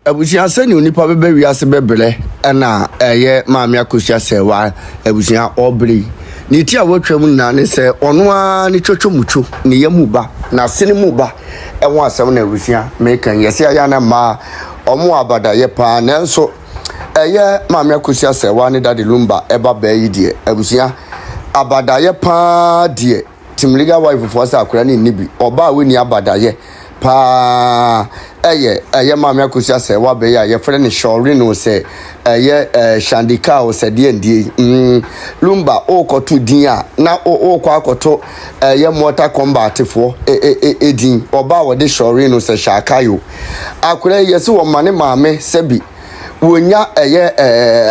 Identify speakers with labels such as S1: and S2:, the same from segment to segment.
S1: Abusia se ni onipa bebe wiase bebele na eye maame Akosua Serwaa abusia obri ni ti a wotwam na ne se ono a ni twotwomucho ne yamuba na sene muba enwo asem na abusia mekan yese aya na ma omo abada ye pa nanso eye maame Akosua Serwaa ne dade lumba eba ba yi de abusia abada ye pa de timliga wife for sa akura ni nibi oba we ni abada ye pa eye maame Akosua Serwaa be ya ye frɛ ne shori no se shandika o se die ndie lumba o koto din a na o kwa koto Mortal Combat fo edin oba wo de shori no se shakayo akura yesi wo mane maame sebi wonya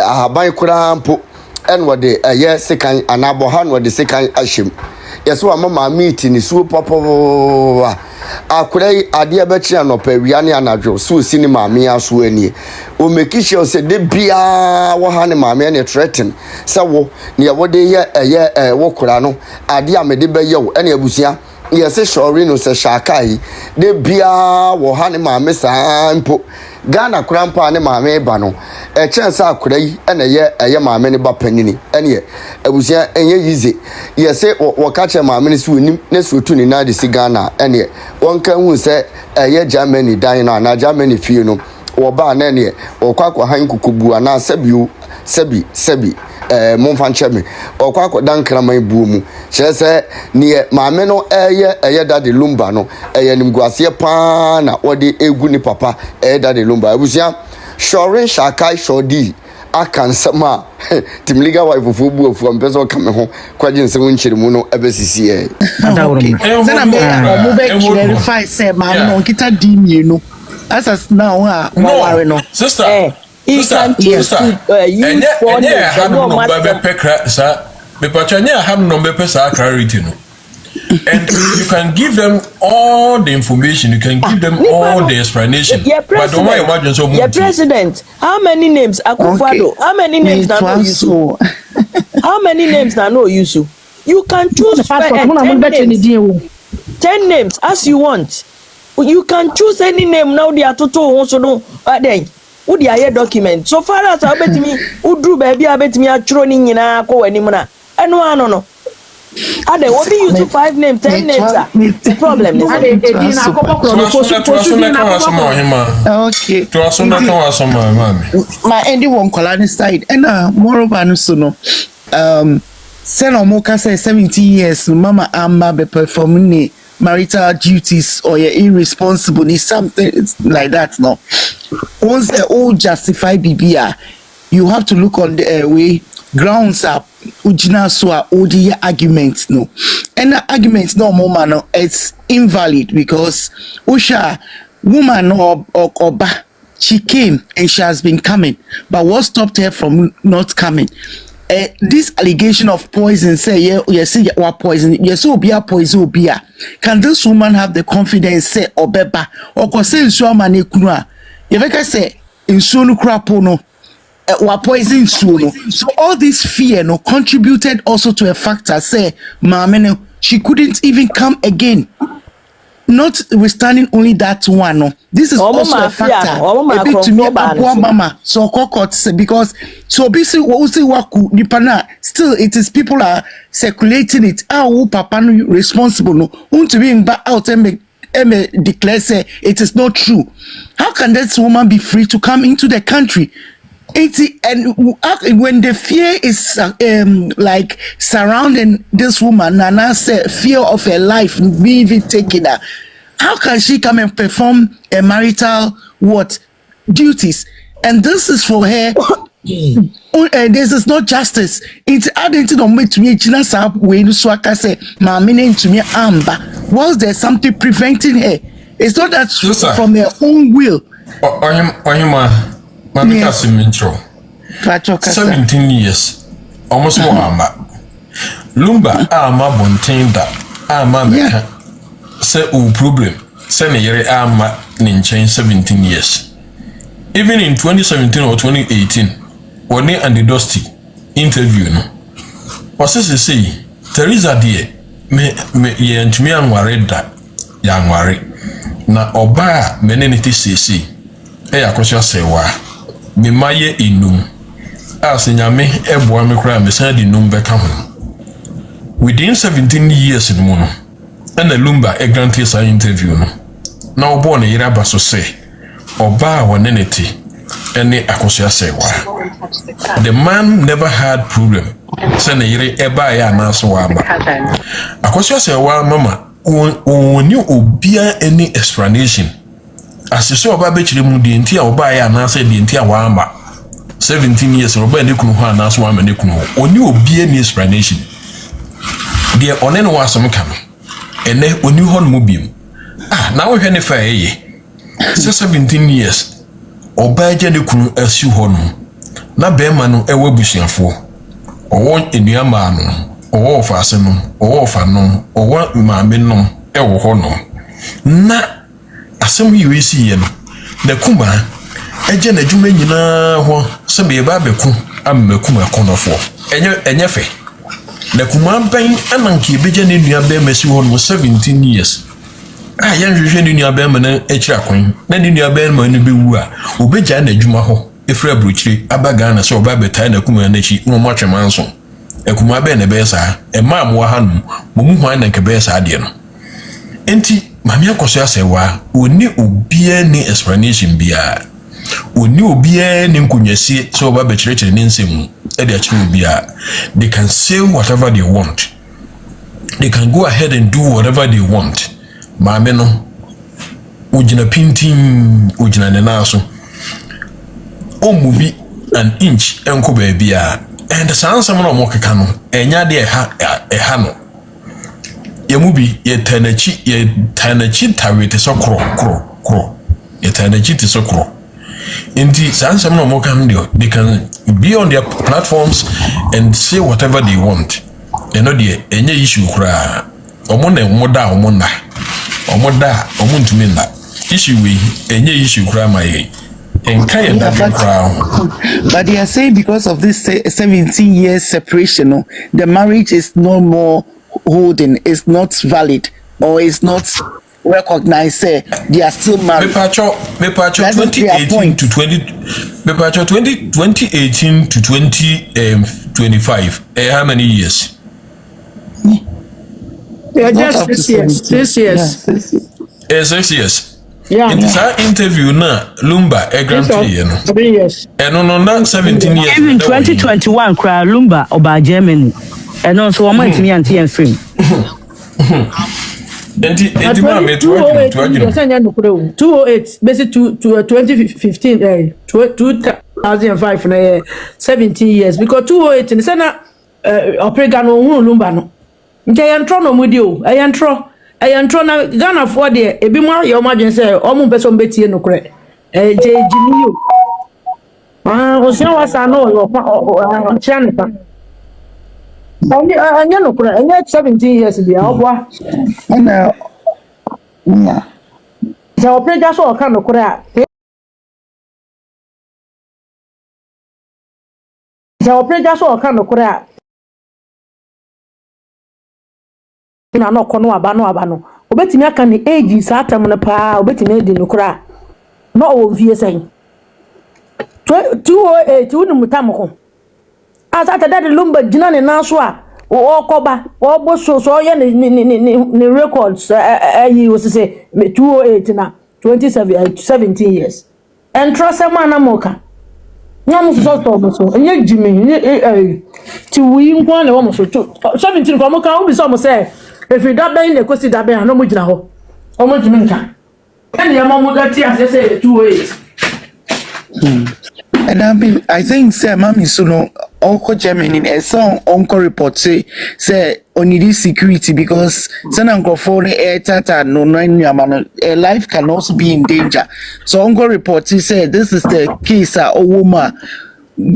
S1: ahaban kura mpo enwo de sekan anabo ha no de sekan ahyem yesi wo mama meet ni suo popo akura ade abetri anopa wia ne anadwo so si ni maame aso ani o make sure say de bia wo ha ne maame ne threaten say wo ne wo de ye wo kura no ade amede be ye wo ene abusia yesi shori no se shakai de bia wo ha ne maame sampo Ghana krampa ne maame ba no chance akura yi ene ye maame ne ba panini ene abusia enye yize yese wo ka che maame ne su nim ne su tu ni na de si Ghana ene wonka hu se Germany dan na Germany fie no wo ba na ene wo kwakwa han kukubu na sebi monfa ncheme okwakwa dan kraman buo mu kyerese ne maame no eye dade lumba no nimguase pa na wode egu ni papa dade lumba abusia shorin shakai shodi akansama timliga wife fu bu fu ampeso kame ho kwaje nsem nchiri mu no ebesisi
S2: sana me omo be verify say maame no kita di mienu asas now a mo ware no
S3: sister he can choose to use for the pekra sir me pachanya ham no be pesa clarity no and you can give them all the information, you can give them all the explanation. But don't worry about yourself.
S4: Your president, how many names Akufado? How many names na no you? How many names na no you? You can choose 10 names as you want. You can choose any name now. They are toto so no then. Who the aye document so far as I bet me who drew baby I bet me a trolling nyina ko anim na eno no and they will be using 5 names 10 names the problem is
S2: okay to assume my ending one colony side and moreover no so no send omoka say 70 years mama amba be performing marital duties or you're irresponsible is something like that no once they all justify BBR you have to look on the way grounds up ujina so odi arguments no and the arguments no more no it's invalid because usha woman or oba she came and she has been coming but what stopped her from not coming this allegation of poison say yes what poison yes obia poison obia can this woman have the confidence say obeba or ko say nsuo amane kunu a ye beka say nsuo no krapo no what poison nsuo no so all this fear no contributed also to a factor say mama no she couldn't even come again. Notwithstanding only that one, no. This is also a factor. A bit to me about mama. So because so busy waku nipana. Still, it is people are circulating it. Papa no responsible no. To be back out and declare say it is not true. How can this woman be free to come into the country? And when the fear is like surrounding this woman, Nana said fear of her life be even taken her. How can she come and perform a marital duties? And this is for her. This is not justice. It's adding to the way to me. China sab we swaka say mamine to me amba. Was there something preventing her? It's not that from her own will.
S3: Mamika Simintro 17 years almost more amba lumba ama bontinda ama meka say o problem say ne yere ama ninchen 17 years even in 2017 or 2018 when they and the Dusty interview no was say Teresa die me ye ntumi anware da ya anware na oba meneniti sisi Akosua Serwaa me maye enum asinyame eboa me kra me san di num beka ho within 17 years no mu no and Lumba grant sa interview no na obo na yira baso se oba woneneti ene Akosua Serwaa. The man never had problem say na yire eba ya na so wa ba Akosua Serwaa mama oni obia any explanation asese oba be kire mu di ntia oba ya na say di ntia wa amba 17 years oba ne kunu ho na so wa ne kunu oni obia any explanation de onene wa so mka no ene oni ho no biem na wo hwe ne fa eye 17 years oba je ne kunu asi ho no na be ma no ewo busuafo owo enuama no owo faase no owo fa no owo maame no ewo ho no na asem yi wesi ye no na kuma eje na dwuma nyina ho se be ba beku ammaku akonofo enye fe na kuma ban ananke beje ne nua be masi ho no 17 years yan hwehwe ne nua be ma na ekira kwan na ne nua be ma ne bewu a obeja na dwuma ho efra bruchiri abaga na so oba betai na kuma na chi no mo atwemanso ekuma be na be sa ema mo ha no mo hwan na nke be sa de no enti mami Akosua Serwaa oni obia ni explanation bia oni obia ni nkunyasie so oba be chire ne nsemu e de achire obia they can say whatever they want, they can go ahead and do whatever they want. Mami no ujina pintin ujina ne naso o movie an inch enko baabia and sansam no mo keka no enya de ha no yemubi ye tanachi tawete so kro ye tanachi te so kro inti sansam no mo kan de they can be on their platforms and say whatever they want. Eno de enye issue kra omo na omoda omuntumi na issue we enye issue kra mai. But
S2: they are saying because of this 17 years separation, the marriage is no more holding, it's not valid, or it's not recognized. They are still married.
S3: 2018 to 2025. How many years?
S4: Yeah, just 6 years. 6 years.
S3: 6 years.
S4: Yeah.
S3: In this interview na Lumba grantee no.
S4: 3 years.
S3: And on 17 years.
S5: Even 2021 cry Lumba oba Germany. And also one month me and TN film.
S3: Enti ma me
S4: 208 basic to 2015 2005 na 17 years because 208 in sana operega no hu Lumba no. Nje yantro no mudi o. Ayantro na Ghana for de ebi mo ayo madwen se o mu pese o betie no kre je jini o o se wasa no yo chan pa anya no kre anya 17 years bia obwa
S2: na
S4: je o preja so o kan no kre a je o preja so o kan no kre a na no kono aba no obetimi aka ni age satam no pa obetimi edi no kra no o vie sen 208 unum tam ko asata dade Lumba gina ne naso a o koba o boso so ye ni records ayi wo se 208 na 17 years and trust man na moka nyam so to boso enye jimi ti wi nko na wo mo so 17 ko mo ka obi so mo say if you don't buy in the coast, that be no mujina ho. O mo jimi nka. And your mom would get say 208.
S2: And I think say mami so no Uncle Germany a song Uncle report say only security because sen uncle for air tata no life can also be in danger. So Uncle report say this is the case woman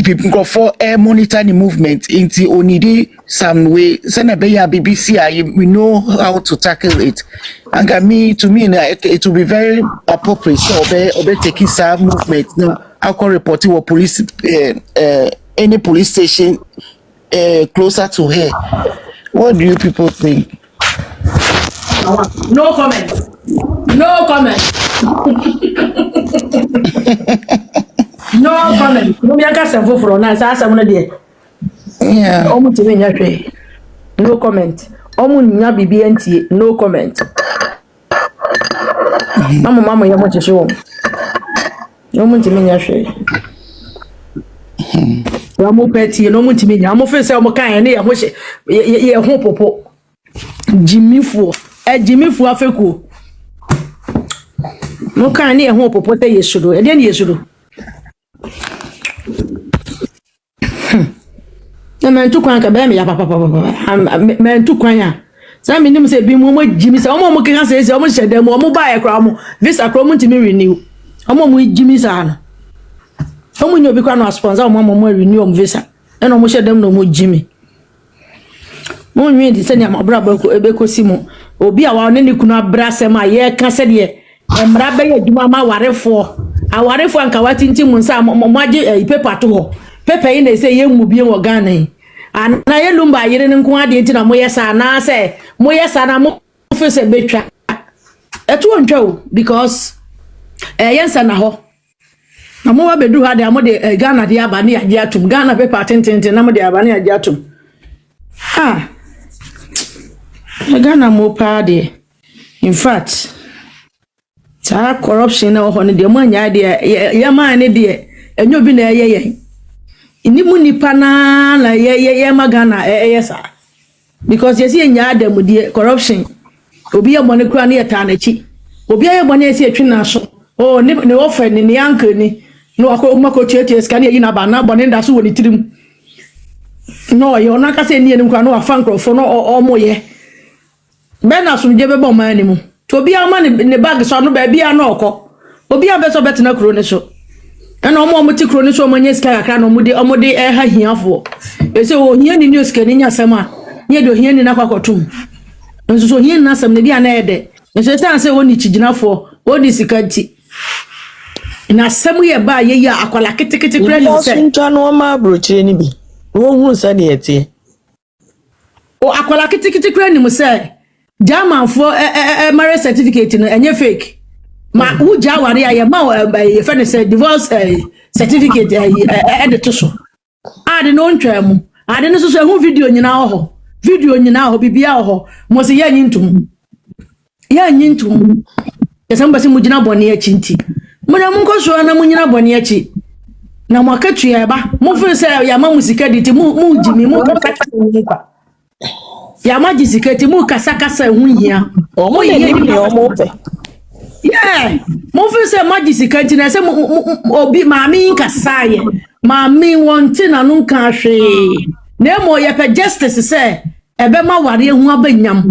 S2: people go for air monitor the movement into only some way send a BBC we know how to tackle it and to me it will be very appropriate so obey taking some movement now I can report to police any police station closer to her. What do you people think?
S4: No comment.
S6: No comment. No comment. No, I can't say for now. I say there.
S2: Yeah.
S6: No comment. Nya bibi enti no comment. Mama ya mo chesho. No ntimi nya hwe. Wa mo peti no ntimi nya. Mo fe se mo kan ne ya ho hye ye ho popo. Jimifu afeku. Mo kan ne ya ho popo te yesuro. E de ne yesuro. Na man tu kwan ka be me ya papa. Man tu kwan ya. Sa me nim se bi mo jimi se mo keka se mo hyedam mo ba ye kra mo visa kra mo ntimi renew. Mo jimi sa no. Mo nyo bi kwa no sponsor mo renew mo visa. Na mo hyedam no mo jimi. Mo nwi di se ne amabra ba ko ebe ko simo. Obi a wa ne kunu abra se ma ye ka se de emra be ye djuma ma warefo. Awarefo anka watinti mu nsa mo age paper to ho. Paper yi na se ye mu bi wo Ghana yi. Na ye lumba yire nko ade nti na mo yesa na se mo yesa na mo fe se betwa etu ontwa o because yensa na ho na mo wa bedu ha de mo de Ghana de aba ne age atum Ghana paper tententen na mo de aba ne age atum Ghana mo pa de in fact ta corruption na ho ne de mo anya de ye man ne de enyo bi na ye ini munipa na ye magana yes because you see nya adam die corruption obi ye money kura na ye ta na chi obi ye money esi atwi na so oh ne offer ni uncle ni no akọ chete scan ye na ba na bone nda so woni tirim no ye ona ka se ni enim kura no afa nkrofo no omo ye be na so je be bo man ni mu to obi ama ne bag so no ba bia na okọ obi abeso betena kuro ne so ana omo ti kro ni so manye ska kakra no omode ha hiafo ese o hia ni news ka ni nya sama nye do hia ni na kwakotum nso so hia na sam ne bia na ede nso tan se woni chiginafo woni sikanti na sam ye ba ye ya akwala kitikiti kra ni se
S4: nso no ma brochire ni bi wo hu sa de ete
S6: o akwala kitikiti kra ni mu se Germanfo marriage certificate no enye fake ma uja wari aye ma ye fe ne say divorce certificate edit so ade no ntwam ade no so hu video nyina ho bibia ho mo se ya nyintum yesamba si mujina boni achi nti mo na mun ko so na munyina boni achi na mo akatu ya ba mo fe say ya ma musika diti mu jimi mu ka ya ma jisikati mu kasakasa hu hia
S4: mo ye ni omo pe
S6: yeah, mo fi se majisika nti na se obi maami nkasaye maami wonti na no nka hwe na mo ye pe justice se ebe ma ware hu abanyam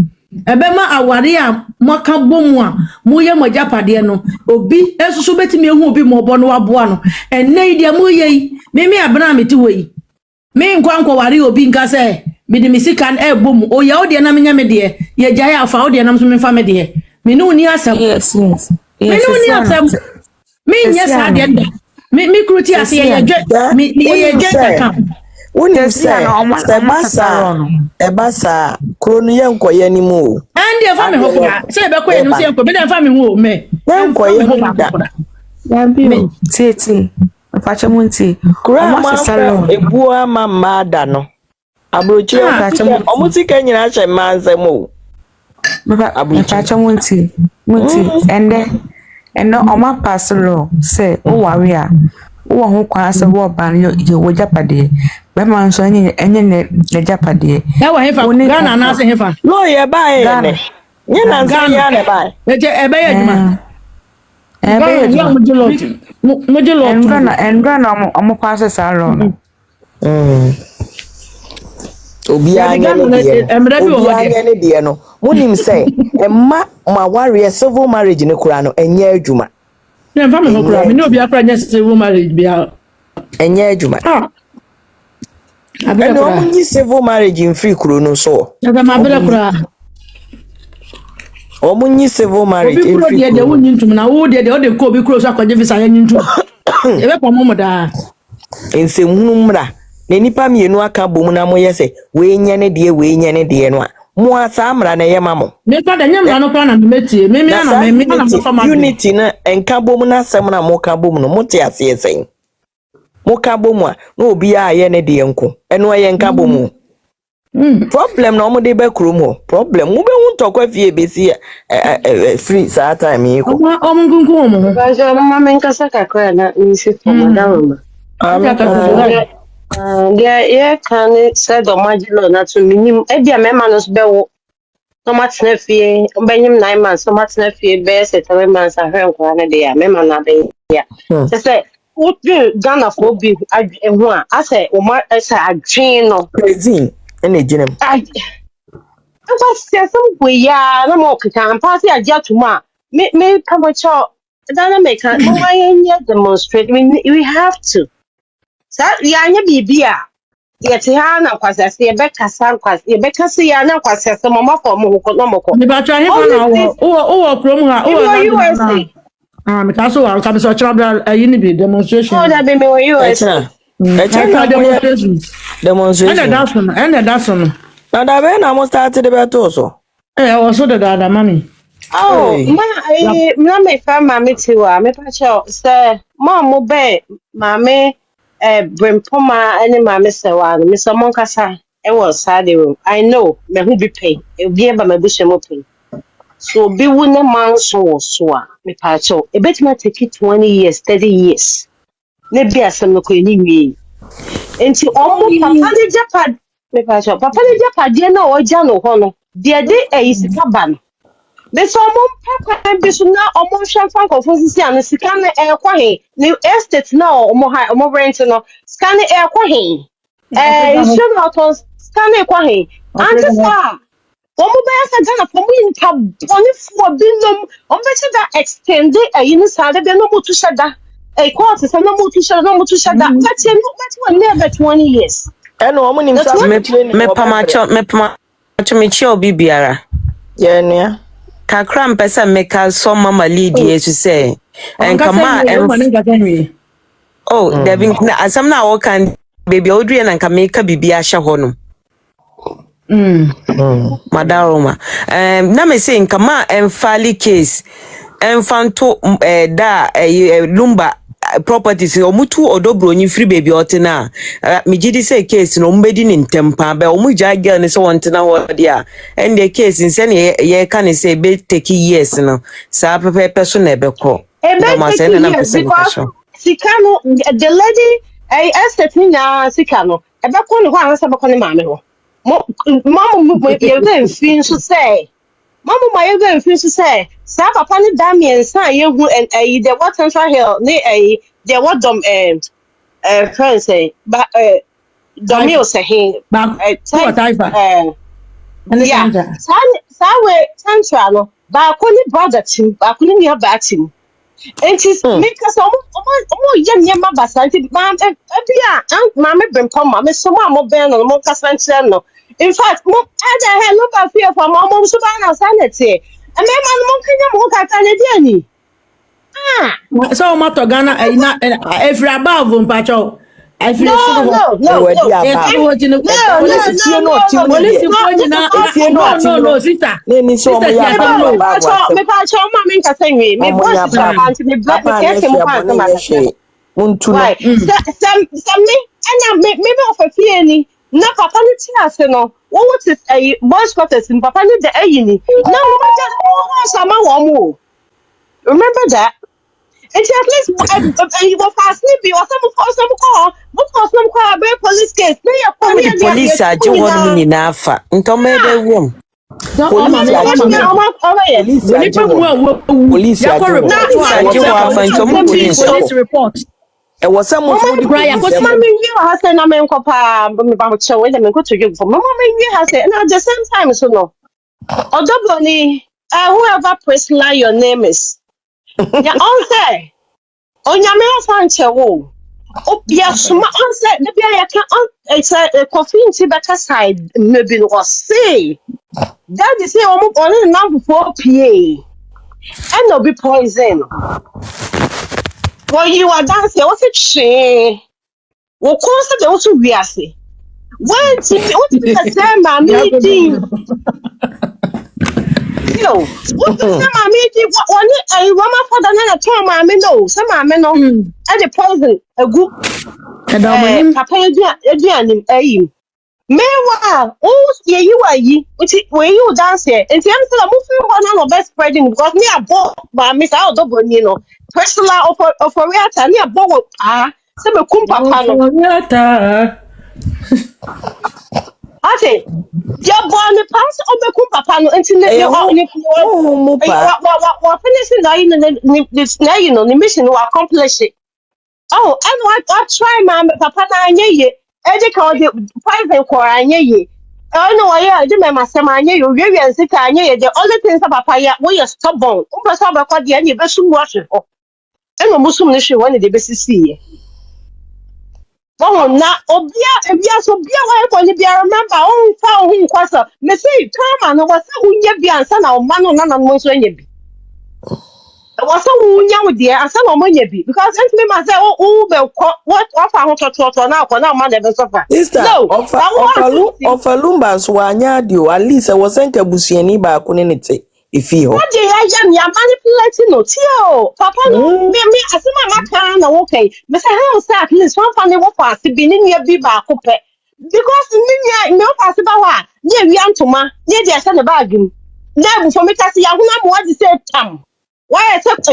S6: ebe ma aware a moka bomu a mo ye mogapade no obi esusu betimi hu obi mo bo no waboa no enne dia mo ye me abna meti wei me nkwa ware obi nka se me de misika na ebomu o ya ode na menya me de ye gya ya afa ode na mso me fa me de me no ni asam
S4: yes
S6: me no ni asam me yes ade me kruti ase ye dwe me ye dwe ka
S4: woni se ebasa kro no ye nkoye ni mu o
S6: ande fa me hokuna se be ko ye no se enko be dem fa me hu o me
S4: nkoye ni da
S7: ya bi teti afache munti
S4: kura ma ebu ama mada no abrochi omuti kenyina ache manzem o
S7: baba afache munti ende oma paslo se o wari a wo ho kwa se wo ban ye wo japade be man so enye ne japade
S6: ya wa hefa Ghana na se hefa
S4: no ye ba e ne nye na nsa ya ne ba
S6: ebe ye djuma ya mo jelo
S7: endra na omo kwase saro no
S4: obi anya ne de no munim say emma ma ware civil marriage ne kura no enye adwuma
S6: ne fa me no kura me no obi akra nya civil marriage bia
S4: enye adwuma abele kura omunyi civil marriage in free kuro no so
S6: aba ma abele kura
S4: omunyi civil marriage in free
S6: kuro de wonyi ntum na wo de o de ko obi kuro so akwaje visa ya nyintum ebe pa mo da
S4: ensemhunu mra na nipa mienu aka bomu na moye se we nya ne de no a mo asamra na ye mamo
S6: Me pa da nyamra no pa na metie me na mo fa ma
S4: unity na enka bom na asem na mo ka bom no mo te ase esen mo ka bom a na obi a ye ne de enko eno ye enka bom problem na omo de be krom ho problem mo be hu ntokwa fie be si free saa time yi ko
S6: ngungu mo ho
S8: ba jo mama men kasa kakra na nsi for madam dia kan said o majilo na to minim e dia me ma no be wo no matna fie obenyim 9 months no matna fie be 7 months ahwe nkwa na de ya me ma na be ya say what do Ghana for be ho a ase o ma ese adwen no
S4: prezi ene ginem
S8: Nfa some we ya na mo kan pass ya ja tuma me kamacho dana make mo why demonstrate we have to sa ya nya bibia ye te ha na kwasase ye be kasa kwase ye be kasa ya na kwasase mo mafo mo ko no mo ko
S6: me ba twa he na o krom ha o me ka so wa ka me so chira ayi ni bi demonstration
S8: oh that be me USA
S4: demonstration
S6: and that's no
S4: na da be na mo start de be to so
S6: o so da mami
S8: oh na me fa mama tiwa me pa cho say mo be mama Brempoma any mama Serwaa Mr. Monkasa I was sad room I know me who be pay e be ba me bush mo pay so be wona man so me pa cho e bet ma take 20 years 30 years ne bi asem no ko ni wi enti omo papa de japad me pa cho papa de japad de na o ja no ho no de e sika ba no be so omo papa be so na omo hwan fan ko sisi an sika na e kwa he ni estate na omo rent no sika na e kwa he should not on sika na e kwa he anti sa omo be asa Ghana for mo in ka boni for binom omo be that extend yin sa de no mo tu shada e court say no mo tu shada but you no never 20 years
S4: eno omo nim sa
S7: me pamacho me chi obi biara
S4: ye ne
S7: kakra mpesa meka so mama lead yesu say enkama oh there been asam na wo kan baby odrie na nka meka bibia hye ho no madaroma na me say nkama enfali case enfanto da lumba properties omutu odobronyi free baby otina mejidi say case no mbedi ni ntempa be omugya girl ni so wontina ho dia and the case nse ne ye kan say be take years no sa pepe so na ebekọ
S8: ma say na because sikano the lady estate ni na sikano ebekọ ni ho ansa bekọ ni maame ho mama ye ben fin so say mama my even feel to say sa papa ni damien san ye hu the what central hill ni the what dom friend say ba domio say he yeah sa we central no ba ko ni brother team ba ko ni ba team and is make us omo ye ma basanti ma bia ma me bempom ma me so ma ben no mo kasanche no in fact mo ada he no ba fear for mo so ba na sanity e me ma no mo kanya mo ka ta ne dia ni
S6: so mo to Ghana na every above mpacho
S8: no sister me pa cho ma me nka say me boss na panti me black me keke mo pa ma
S4: untu no
S8: some me and me of a fie ni na papa ni ti ase no what is boys quarters papa ni de ayi ni na mo just sama wo mo remember that and at least you go fast be or some call be police case me ya
S7: police aje won ni na afa ntoma ebe wom
S4: police
S6: report
S4: e was some of the
S8: mama me you has na me nkopa me ba cho we me go to you for mama me you has and at the same time so no odoboni whoever press line your name is ya on say onyame ofanche wo obia suma on say the bia ya kan on it's a coffee nti better side maybe no say that is say on na for pa and no be poison when you are dancing what's it she wo konse de wo so wiase when ti o ti be say ma me din Yo, what the same mommy did one a woman for the two mammy no, some mammy no, and the poison a good papa Dianim aim. Meanwhile, oh, yeah, you are ye, which where you dance here, and the answer I'm moving on best spreading because me a bought by Miss Aldo, you know, personal of a reactor, near Bow, some kumpa. I say, your born the pass of the kumpa panel until what finishing this now, you know, the mission will accomplish it. Oh, and what try, ma'am, papa, I ye, educate the private core, I ye. Oh, no, I remember some I knew you, and sit I knew the only things about Paya, we are stubborn, almost over what the end of the washing. And a Muslim nation wanted the best see. Oh, now, Obia, so be away when you remember, oh, found him, Quassa. Messy, come on, was who yet be and son of man or none of most when you be. Was so young with dear and some of money be because me myself, oh, what offer now, man, never suffer.
S4: No, of a lumbas wanyadio, at least I was sent a busiani back on anything. If you
S8: what did I am manipulating no tio papa no me as my can okay me say how say at least one family wo pass be ni ya bi ba ko pe because me pass ba wa ye wi antoma ye dey say na bag mu na bu for me kasi ya huna mo wadi say tam why accept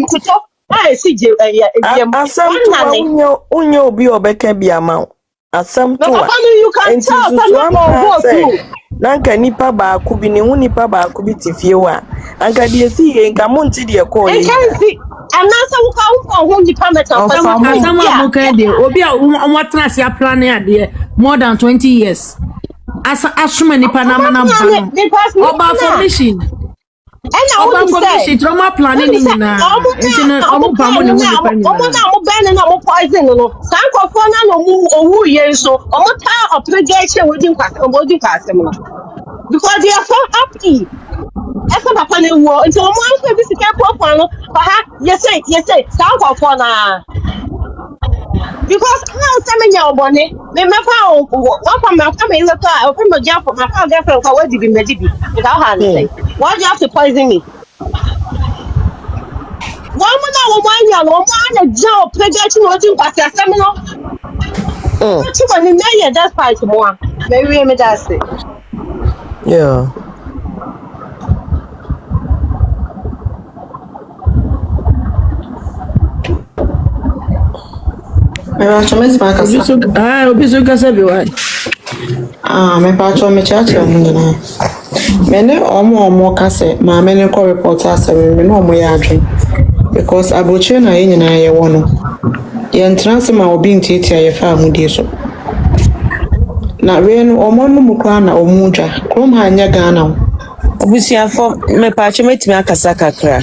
S8: nkuto I see je
S4: asam to unyo obi obeka bi ama asam to
S8: you can tell go through
S4: nanka nipa ba ku bi ne hu nipa ba ku bi tifie wa anka de si ye nka monti de ko ye
S8: anasa wo ka wo nipa metal
S6: asama mo ka de obi a wo tra se plan ade more than 20 years asuma nipa na mana ba oba formation oba formation trauma planning ni na entino omo pa mo ne hu nipa ni
S8: omo na mo ben na mo poison no sanko fo na no mu owu ye so omo ta obligation wodin kwasem no because they are so happy. Esa papa ne wo nti omo anso bi sika kwakwa no fa ha yes say sanko fo na because how semenya obone me mefa one for my family is a open my job for my girlfriend for what did be medibi without her say why do you have to poison me one woman job pregnant no do pass asem no two money na that's fight more maybe me that say
S4: yeah
S6: obiso kasa bi wa
S9: me pacho me chacha mu nyina me ne omo kase ma me ne ko report asem me no omo ya adwen because aboche na ye nyina ye wo no ye ntrance ma obi ntiatia ye fa ahudie so na we no omo no mu kwa na omu dwa krom ha nya Ghana
S7: obusiafo me pacho metimi akasa kakra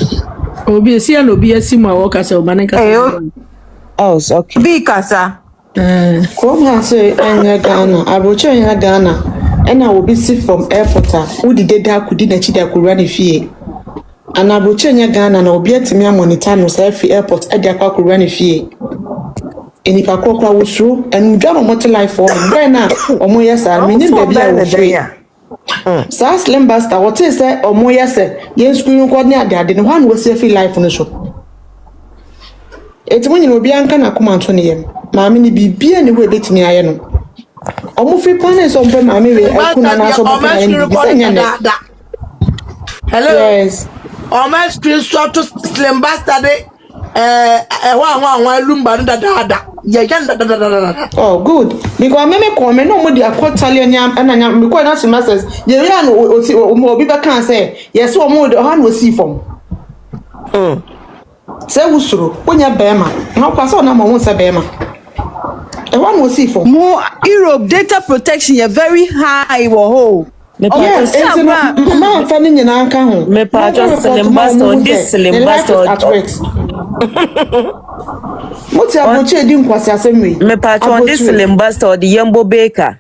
S6: obi esi na obi esi ma wo kasa o manen kasa
S7: oh okay
S9: bi kasa krom ha se anya Ghana aboche anya Ghana ena obi si from airport a udi deda kudi na chida kurwa ne fie ana aboche anya Ghana na obi atimi amonita no sa fi airport ade akwa kurwa ne fie eni pa kokwa wosuru enu dwa no mot life for when na omo yesa me ni baby a wo free sa slim basta what is say omo yesa yen screen ko ne ade ne hwan wo se fi life no so eti munyi no obi anka na koma nto ne yem maami ni bibia ne wo betimi aye no omo fi pane so mpe maami we akuna na so mpe na ni bisanya ne
S10: hello
S9: yes
S10: omo screenshot to slim basta de wa lumba no dada ya dada
S9: oh good because me come no mo di akwatale anya me ko na semesters ye ya no obi be kan say yes omo de han wo si fom say wusuru onya bema na kwa so na mo say bema one wo si fom
S10: more Europe data protection is very high wo ho
S9: yes ma fa ni nyina aka ho
S7: me pa just slim basta on this slim basta
S9: Moti aboche di nkwasi asemwe
S7: me pa on this slim basta or the yambo baker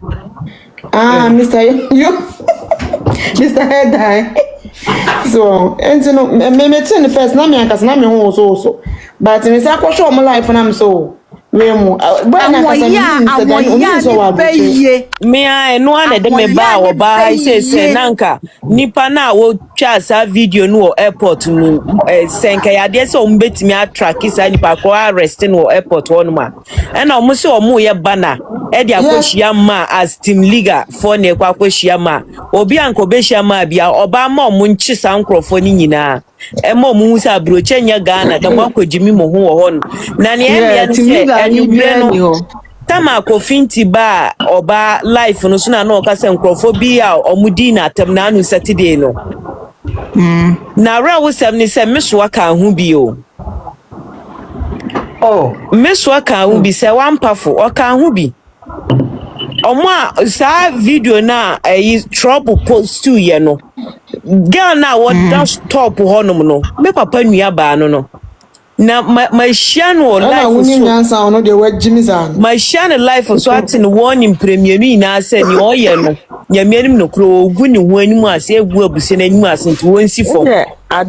S9: Mr. Head so entino me metin first na me ankas na me ho so but me say akosho mo life na me so Wemu. Bwana
S7: me I no one de me ba wo ba say nanka nipa na wo twa sa video no airport no senka ya de so mbetimi attrack isa nipa ko arrest no airport won ma e na omo se omo ye bana e de akohia ma as team leader for ne kwa akohia ma obi anko be hia ma bia oba ma omo nchi sa nkrofo ni nyina e ma omo husa broche nya Ghana da mo akojimi mo ho wo hon na ne e me se enwure no tama kofinti ba oba life no so na no ka se nkrofo bi a omudi na atem na anu Saturday no na ra wo sem ni se meso aka hu bi o meso aka hu bi se wampafo aka hu bi omo a sa video na trouble post to ye no girl na what that stop honum no me papa nua ba no na my shano life so
S9: no de we jimizan
S7: my shano life so atin one in premier na say ni oye no nyamianim no kro ogu ni ho anim ase egu abuse na anim ase nti wonsi fom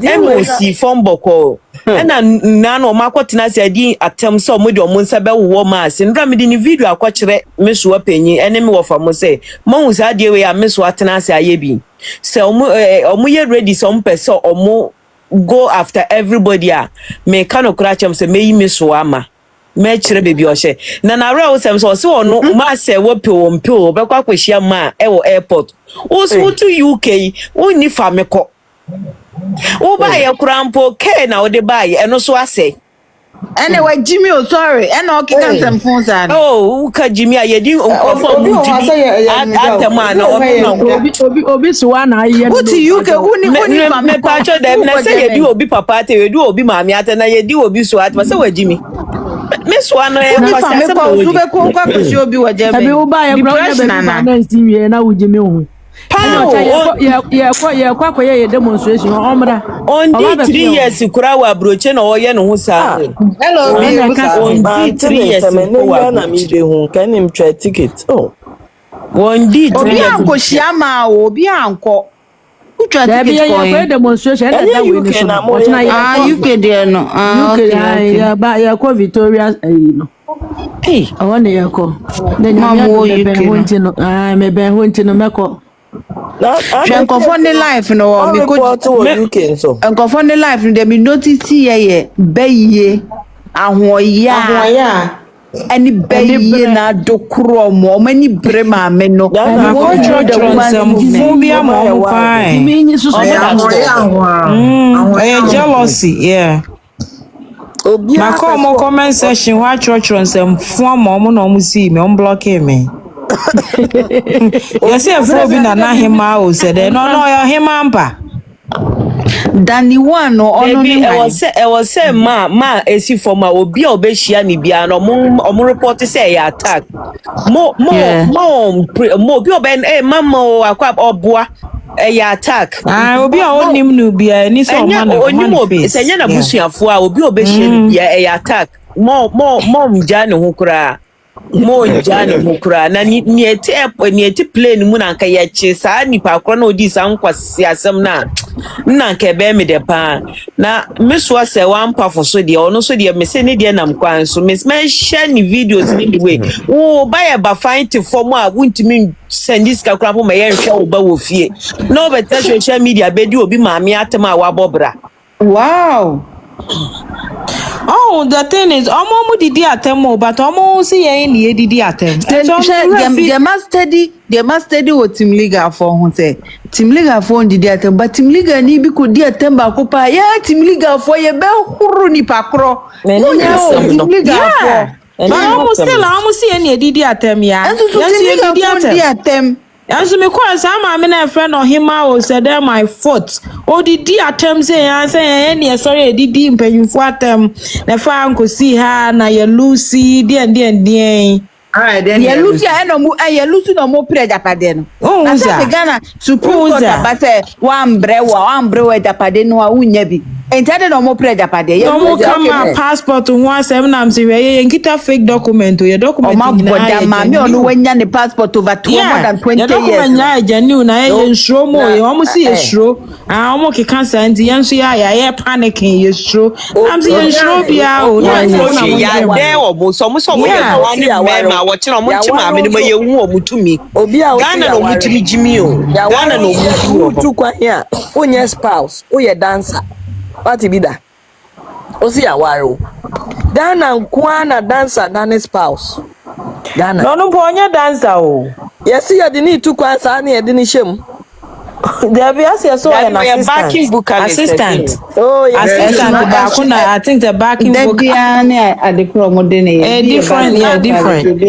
S7: emo si fom boko na na no makotena se adi atem so mo de omonsa be wo ma ase ndra me di ni video akwakire meso apanyi ene me wo fam say mo hu sa de we ya meso atena ase ayebi se omo ye ready some person omo go after everybody me kano krachem se meyi meso ama me kire bebi ohye na ra wo sem so se ono ma se wo pe wo mpe wo be kwa kwahia ma e wo airport wo so to UK wo ni fa me ko wo ba ye kurampo ke na wo de ba ye eno so ase
S11: anyway Jimmy sorry eno okika sem phone san
S7: ka Jimmy ayedi nkofo mu Jimmy atema na
S6: obi suwa na aye
S11: no to UK uni fa
S7: me pa cho dem na say yedi obi papa te yedi obi mami ate na yedi obi suwa atema say wa Jimmy me suwa no e
S11: kwa say me pa osu be ko kwa kwesi obi wa jebe
S6: abi wo ba ye bro na na nsiwie na wo Jimmy hu ye demonstration omra
S7: on 3 years kura wa broche na oye no hu sa
S4: hello be on 3 years na mi de hu kan him try ticket
S7: on 3
S11: years anko shiama obi anko utwa ticket ko
S6: ye demonstration na da we ni so
S11: UK there no
S6: UK ya ba ya ko Victoria no I want to go. Then you me be hunting no meko.
S11: Francophone life no me ko
S4: UK so.
S11: Francophone life no me notice ye beye ahoya any beye na dokro mo mani brema me no.
S12: Wo church phobia mo pai.
S6: Me nyi so
S12: jealousy, yeah. Ma come comment section wa church nsem fo mo na mo see me on block me. You say phobia na hima o said no your hima mpa.
S11: Dani one no ono ni
S7: I was say ma esi for ma obi obehia ni bia no mo report say ya attack mo obi oben mama akwa oboa ya attack
S12: obi a onim nu bia ni so ma na
S7: onim obi senya na busuafo a obi obehia ni bia ya attack mo mja ne ho kura mo jani mukura na ni eti plane mu na nka ya chi saa nipa akro na odi sa nkwasi asem na nka be me de pa na meso ase wampafo so de ono so de me se ne de nam kwan so me share ni videos ni we wo ba ya ba find form a wuntimi send this kakra po me ye hwe wo ba wo fie no better social media be di obi maami atema wa bobra.
S11: Wow.
S12: Oh, the thing is, omo didi atemo, but omo si ye ni didi atem.
S11: They must study what team league for who say. Team league for didi atem, but team league ni bi ko di atem ba ko pa. Yeah, team league for ye be huru ni pakro. Team league for.
S12: But omo still si ye ni didi atem ya.
S11: Yes, didi atem.
S12: As me kwa sama me na friend of him o said my foot o didi atem say ya say any sorry didi mpanyufo atem na fa anko si ha na ye Lucy den
S11: alright then ye Lucy no mu ye Lucy no mo pre japade no
S12: uza
S11: Ghana supreme court ba say wa mbre japade no wa unya bi Entire no more prayer japade.
S12: No more come passport to one seven. I'm saying kita fake document. Your document.
S11: Oh my God, mami onu wenya ne passport over more than 20 years.
S12: Your document ya genuine. Na ye show mo. You almost see a show. Ah, omo ke cancer and the answer ya panicking. You show. I'm saying show biya.
S7: Ya there omo. So ya wani mema. Watching omo chima. Mini mo ye wu omo tumi. Ghana no mutumi jimi o. Ghana no mutumi.
S4: Tu kwa here. Onye spouse. Oye dancer. What be that? Osi awaro. Ghana nkwana dancer na spouse. Ghana.
S12: No ponya dancer o.
S4: Yes, you didn't to kwa sa na ye didn't shame.
S12: There be as so an assistant. Oh, yes. Assistant I think the backing book. Different.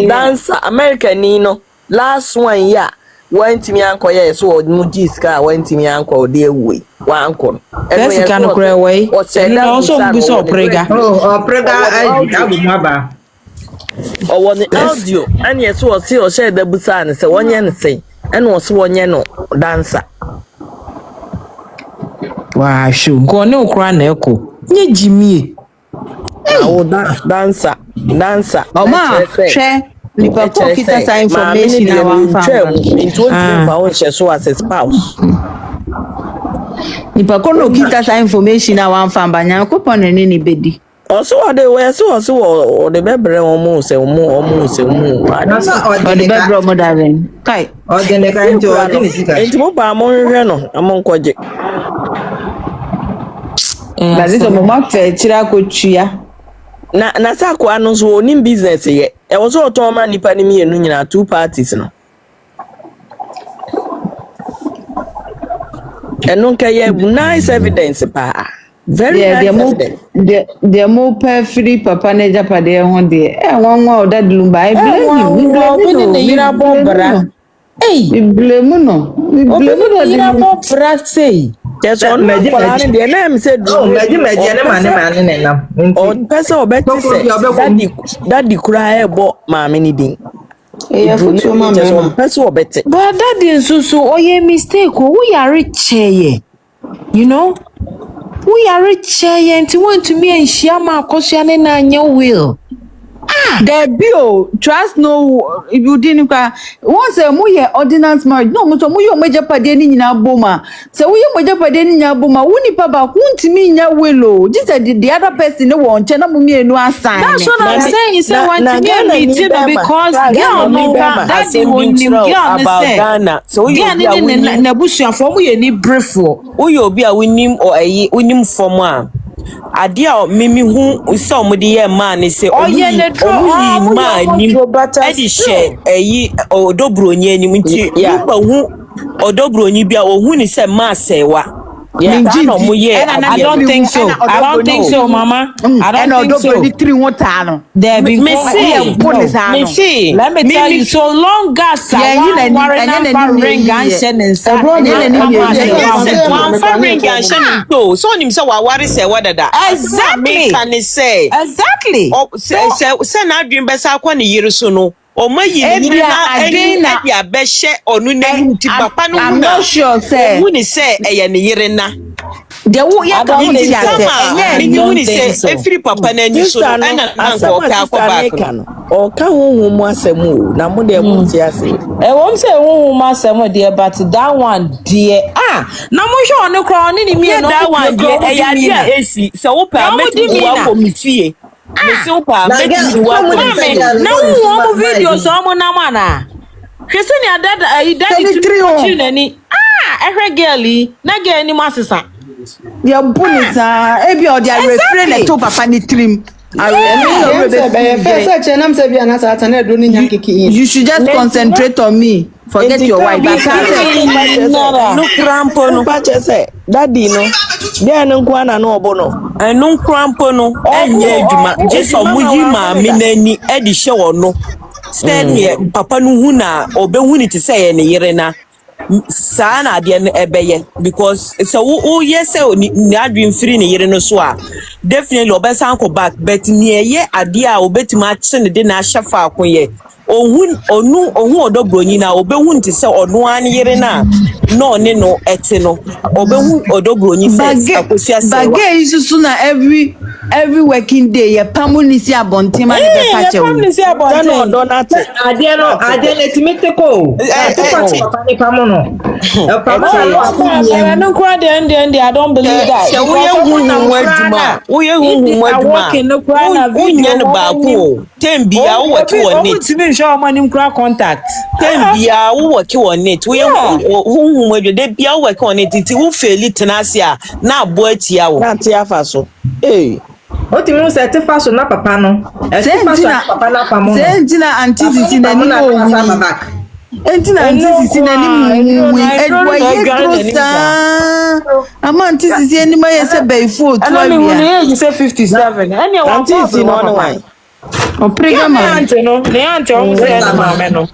S4: Dancer American Nino. Last one year. Went me uncle yes so mujiska went me uncle dear way. One uncle.
S12: That's kind of cray way. Or say also be so prega.
S4: Or one the audio and yes was see or share the busan say 1 year say and was 1 year no dancer.
S12: Wow, sure. Go no cry echo. Nye Jimmy.
S4: Oh, dancer.
S11: Oh ma, share. Nipa ko kita sa information na wan fa.
S4: Into so as a spouse.
S11: Nipa ko no kita sa information na wan fa banya ko pon ne ni bedi.
S4: Also they were so or the bebre omo se omo.
S11: Or the bebre omo daven. Kai.
S10: O de le kan to o de ni sika.
S4: Enti mo ba mo hwe no amon koje.
S11: Bazito mo ma fe chira ko tua.
S4: Na sako anu so onim business ye. E wo so to ma nipa ni mienu nyina two parties no. Eno nka ye nice evidence pa. Very nice evidence.
S11: The mo per free papa na japade ho de. Won o that lumba I blame you. Hey, blame no.
S12: Blame no bra say.
S4: Yes, on me the name said
S10: meji ne mane ne nam.
S4: On person obeti say daddy cry ebo maame ni din.
S11: Yeah, futu mama.
S4: Person obeti.
S12: But daddy so oye mistake o we are rich ye. You know? We are rich ye and want to me and Shiama Akosua ne na anya will.
S11: There be trust no if you didn't once a mu ye ordinance marriage no mo so mu ye major pade ni nyina boma so we ye major pade ni nyina boma woni pa ba kuntimi nya welo just the other person no won che na mu mienu assign.
S12: That's what I'm saying. You say want to me because girl no that's the one
S7: about Ghana. So we
S12: na busuafo mu ye ni brefo.
S7: We obi a winim or ayi winim form a ade a mimi hu se omode ye man se oyi man ni edi she ayi odobronyi anim nti ba hu odobronyi bia ohu ni se ma sewa.
S12: I don't think so. I don't think so, Mama. I don't think so. There be let me tell you. So long as one ring and shannon.
S7: One ring and shannon. So him say wawari say what that.
S12: Exactly.
S7: Can say
S12: exactly.
S7: Say na dream be sa kwa ni yiri so no. Omayi ni na ya be she onu na nti papa no.
S11: I'm not sure say.
S7: Who ni say eye ni yiri na.
S11: The wo ya ka mo ti say.
S7: Ni who ni say every papa na ni so na na ko ka ko back no.
S4: O ka honhom mu asemu na mo de mo ti ase.
S12: E won say honhom mu asemu de but that one de na mo hwe on kro on ni mi no
S7: that one de e ya de esi se wo pa metu wa ko mi fie.
S12: Na wo video so mo na mana. Hwese ni daddy tu nani. Ehwe girlie na girl ni masesa.
S11: Ya bunisa e bi o dia refrain le to papa ni trim. You should just concentrate on me. Forget your wife.
S4: No crampo no pache say daddy no. Dia no kwa na no obo no.
S7: No crampo no. Enye adwuma. Jeso muyi ma me nani e di hye wo no. Stand here papa no hu na obehu ni te say ye ne yere na. sana ade no ebeye because so wo yes ni adwin free ne yere no so a definitely obesan ko back but ni eye ade a obetima ache ne de na ahyefa akoye ohun odobroni na obehu nti se ono an yere na no ne no ete no obehu odobroni se Akosua Serwaa
S11: bagay isusu na every working day ye pamuni si abonte ma ne be ka che
S12: pamuni si abonte
S4: no donate
S13: ade no timiteko papa ni pamono
S12: no kwa de I don't believe that
S7: se wo ye huhu adwuma
S12: working no kwa na
S7: video no ba ko tembia wo waki won it
S12: timi show money kra contact
S7: tembia wo waki won it wo ye huhu adwo de bia wo waki won it ti wo feli tenase a na abo atia wo
S4: na tia fa so
S13: o ti mu se ti fa so na papa no e ti fa so papa na pamono
S11: sentina antizisi na ni o entina antizisi na ni mu edwa ye krosa ama antizisi ni ma ye se beifo otu
S12: awia and only age say 57 any one
S4: antizisi no no why
S11: o prega ma
S12: ante no ne ante o se na mama no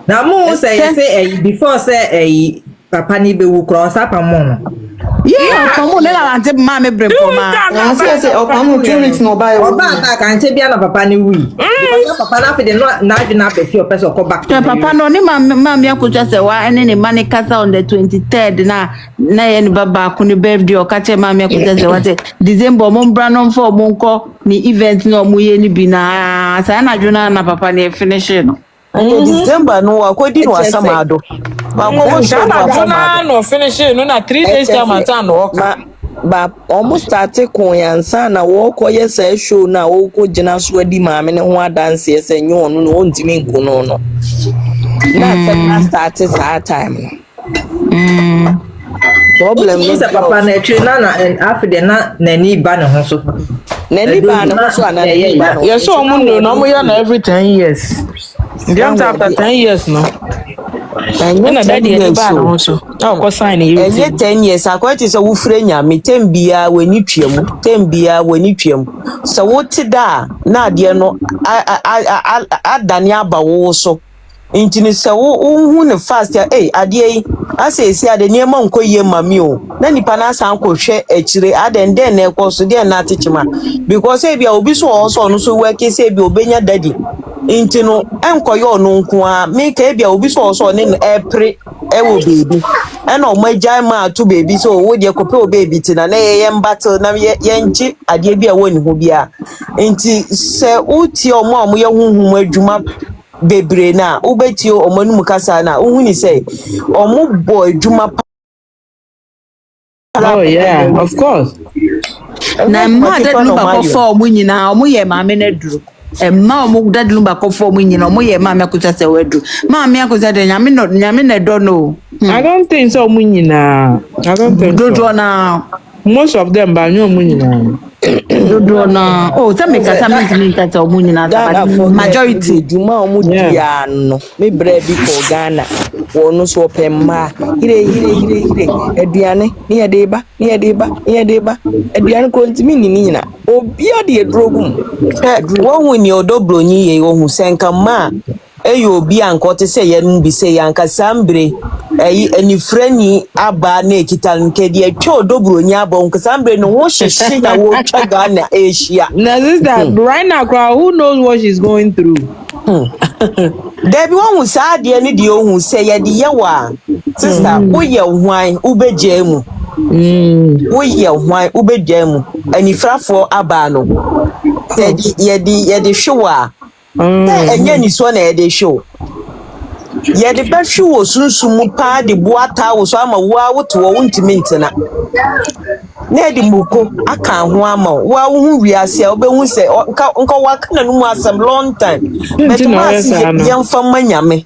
S13: na mu say before say papa ni be wu krosa pamono
S11: Pamu na ante mama brempo ma.
S9: Na say pamu 2 weeks no buy.
S13: Oba ta kan che bia na papa ni wi. Because papa na fe de no na adwuna pe fi opese ko back.
S11: Papa no ni mama Akosua Serwaa ene ne mani kasa on the 23rd na ye ni baba ku ni birthday o ka che mama Akosua Serwaa say December mo mbra no for mo nko ni event no mo ye ni bi na sa na adwuna na papa ni finish no.
S7: December no akodi no asamado
S12: Mako no finish no na 3 days time atan no
S4: ba almost start ko yansa na wo ko yesa show na wo ko gina so adi maame ne ho adanse yesa nyo no no ntimi nkono no na start sa time problem
S13: ni se papa na etwe na afide na nani ba ne ho so
S4: nani ba ne ho so na ye ba
S12: yes so mo no ya na every 10 years just after 10 years no when daddy e ba no so ko sign e
S7: 10 years akwati so wo fure nyame tembia wani twam so wo ti da na ade no adane aba wo so intini se wo hu ne fast ade yi asesi ade niema nkoye mami o na nipa na san ko hwe akire ade den na ekoso de na atechima because e bia obi so also no so work se bia obenya daddy intino enkoyo no nko a me ka bia obi so also ne epre ewo baby ena o magya ma to baby so wo de kope o baby tina na ye battle na ye nchi ade bia woni ho bia inti se uti omo ye huhu adwuma bebre na ubeti omanum kasa na uhuni say omo boy adwuma.
S12: Oh yeah, of course.
S11: Na ma da lumba ko fo mu nyina omo ye maame na duru ma omo da lumba ko fo mu nyina omo ye maame Akosua Serwaa duru maame Akosua de nyame na do no.
S12: I don't think so mu nyina. I don't think
S11: do na
S12: most of them ba nyo mu nyina.
S11: Do na say me kasa me kasa omo nyina majority
S4: duma omo dia no me bra bi ko Ghana wonu so pemma hire aduane ni yede ba aduane ko ntimi ni nyina obi ade edrogum
S7: wo ni odobroni ye wo hu senka ma eyo obi ankote se ye nbi se yanka sambre eni frani aba na ekita nke de atwa odobroni aba nka sambre no wo hyehye na wo twa Ghana Asia
S12: na sister right now who knows what she's going through.
S7: Debi won hu sa de ni de ohun se ye de ye wa sister wo ye hwan ubegya mu wo ye hwan ubegya mu anifrafo aba no ye de hwewa enye ni so na ye de hwe ye de ba hwe wo sunsumu pa de boata wo so ama wo awoto wo ntimi ntina na di muko aka ho ama wo hu wiase obehu se nka waka na numu asem long time but ma si yemfa manyame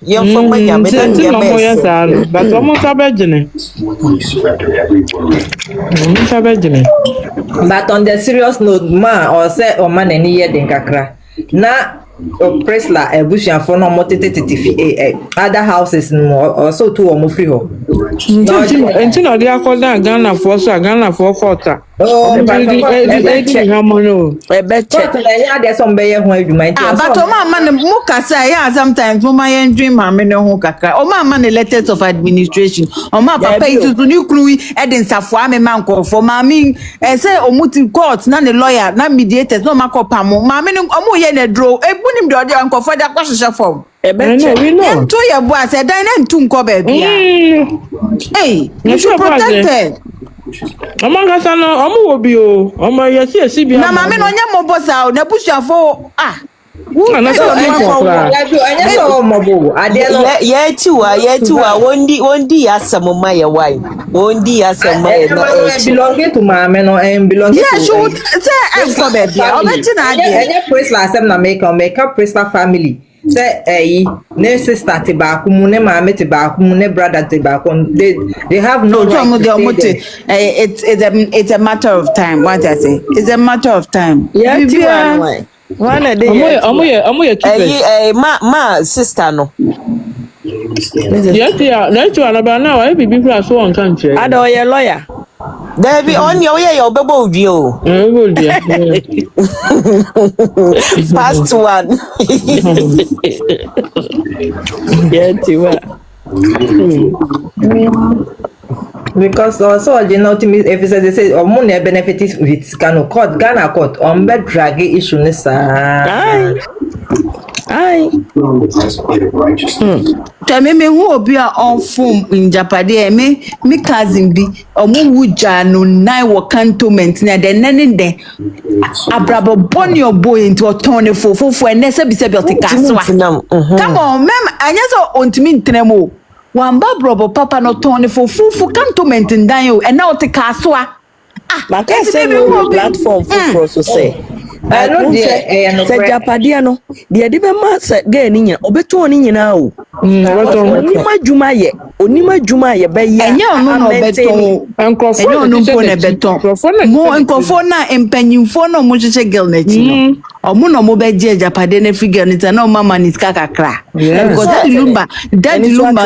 S12: then ye best but almost abegene
S13: but on the serious note ma or say o man any ye den kakra na Presla ebusia for no motete fi other houses no also to o mo free ho
S12: enti no dey akoda Ghana for so Ghana for quarter
S13: Oh,
S12: Edi hamono.
S4: Ebeche.
S13: yeah, there's some bear who you might.
S11: But Oma man Mukasa, yeah, sometimes Mama dream mammy no kaka. Oma man letters of administration. Oma papa is to new crew, Eden Safwame manko for mammy, and say Omuti courts, none a lawyer, none mediators, no Mako Pamo, mammy, Omo yen draw, a bunim do uncle for that question form.
S12: Ebeche. We know.
S11: To your boss, a dine to baby. Hey, you should protect her.
S12: Among sana omo obi o omo yesi bi
S11: na mama no nya mo boss out na bushafo
S12: na so
S7: yetiwa wondi yasamma ye wai wondi yasamma ye no
S13: belong to mama no and belong to
S11: yeah should say enko baby obeti na ade
S13: enye praise la asem na make praise la family say ne sister te ba ku mu ne mama te ba ku mu ne brother te ba ku they have no right
S11: it's a matter of time what I say it's a matter of time
S4: Yeah, one a day.
S7: omo ma sister no
S12: let's alaba na wa bibi fra so on kan che
S4: Ada oye lawyer.
S7: David on your way your bebo view past one
S4: Yetiwa.
S13: because also you know if they say money benefits with Ghana court on bed drag issue ni sa
S4: Aye.
S11: Tell me who obi a on form in Japade me cousin bi omo wuja no nine wo cantonment na de nene de abrabo boni oboy into otone fofofo ene se bi se bi otikaswa come on mem anya so ontimi ntremo wamba brobo papa no tone fofofo cantonment ndan yo ene otikaswa
S4: Na ka say no platform for so say
S13: no dey no
S4: say Japade no de de be ma say ga ni nya obeto ni nyina o onima juma ye be ya
S11: enye ono no beton enkrofo enye ono mpo na beton mo enkrofo na empanyimfo no mo cheche girl na chi no omo no mo be je Japade na figure ni ta na o mama ni ska kakra because that lumba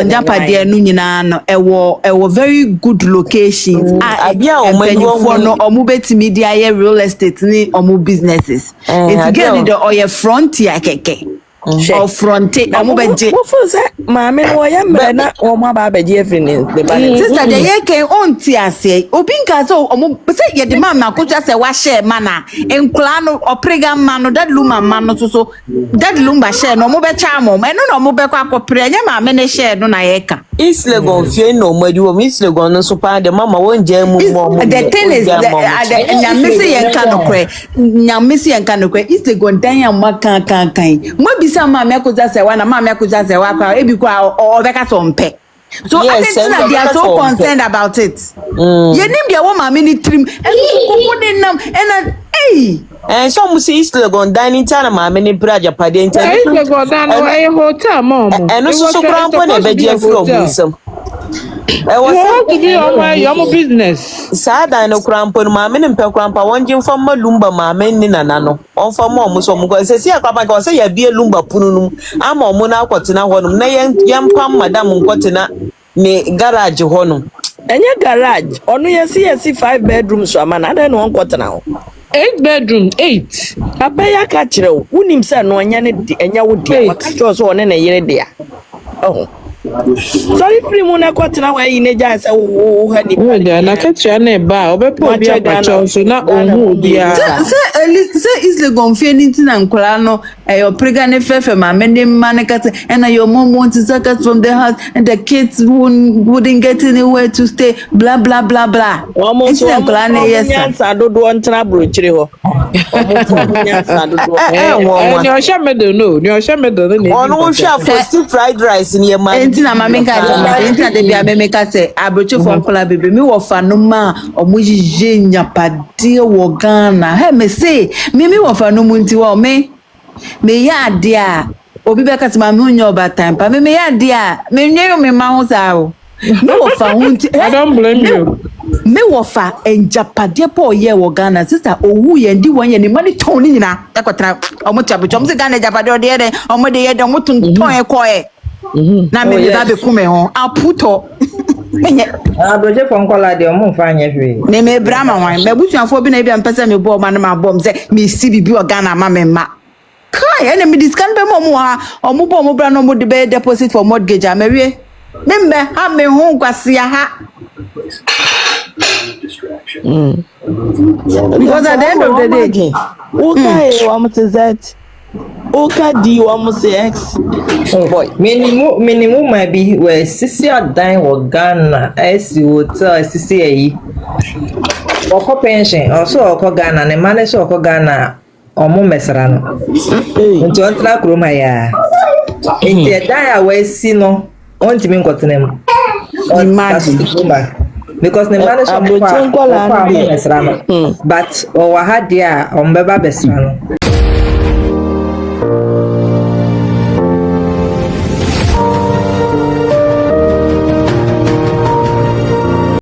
S11: Japade no nyina no ewo very good locations
S7: abia o
S11: empanyimfo no omo betimi dia ye real estate ni omo businesses it's getting the oye frontier keke or frontier omo be je
S4: mo fo say maame no ya mre na o ma ba be je everything the balance
S11: sister de ye ken onti ase obi nka so omo say ye de mam na akotwa say wa share mana enkula no oprega man no that luma man no so that lumba share no omo be cha mo eno no omo be kwa akopre nya maame ne share no na ye ka
S7: Islegon fie no madi wo Islegon no so pa de mama won je mu mo
S11: the thing is nya misi yenka no kre nya misi yenka no kre Islegon dan ya makan mo bisa maame akotwa say wa na maame akotwa say wa kwa ebi kwa o be ka so mpe. So yes, I think they are so concerned about it. You name their woman many trim and go put in them and hey.
S7: And so musi Islegon dining time ma many braja Japade enter.
S12: Islegon dan no hotel mom.
S7: And no so krampo na be je from musam. I was
S12: to be on your business.
S7: Sada no krampo ma many pe krampa wonjin from Lumba ma many nana no. On for mom so mo go say akapa go say ya bie Lumba pununum. Ama omo na akwotena honum na yam pam madam nkwotena me garage honum.
S4: Enye garage onu yesi 5 bedrooms so ama na no nkwotena ho.
S12: 8 bedroom 8
S4: abaya ka kire wo unim se no anya ne enya wo dia waka cho so one na yere dia oh sorry primo na kwatena wa yi ne ja se wo ha ni
S12: na katia na ba obepo obi abacho so na ohu dia
S11: say Islegon fie ni tina nkola no your prega ne fefe ma mende man ka and your mom wants to sack us from the house and the kids wouldn't get anywhere to stay blah blah blah blah
S4: almost nkola na yes adodo ntena brochire ho
S12: ni o shamedo no ni
S7: onu wo hwa for fried rice ni e ma
S11: na mama ka jama inta de bia me ka say abroche for nkola bebe mi wo fa no ma omo jije nyapade wo Ghana he me say mi wo fa no mu nti wo me ya de a obi be ka se ma me unyo over time pa me ya de a me nyeyo me ma ho sa o mi wo fa ho nti
S12: I don't blame you
S11: me wo fa enjapade po ye wo Ghana sister owu ye ndi won ye ni mani ton ni nyina ekotra omo tia bechom se Ghana japade o de omo de ye de omo ton ton e ko e na me da be kume ho aputo menye
S13: Abroje for nkwala de omo fa anya hwe.
S11: me brama wan me busuafo bi na bia mpese me bo ma na ma bom se me si bibi organa ma me ma kai ene me discount be mo ha omo bo mo bra no mo de be deposit for mortgage a mewie membe ha me ho kwase ha because at the end of the day
S4: okay almost that okay D almost X
S13: Boy, minimum might be where sisi adan wo Ghana esi hotel sisi eyi. Oko pension also oko Ghana ne mane so oko Ghana omo mesra no. Nti on tra kroma ya. Nti adan a we si no on timi nkotenem. Imagine because the mane so oko mesra no. But o wa ha dia on beba besra no.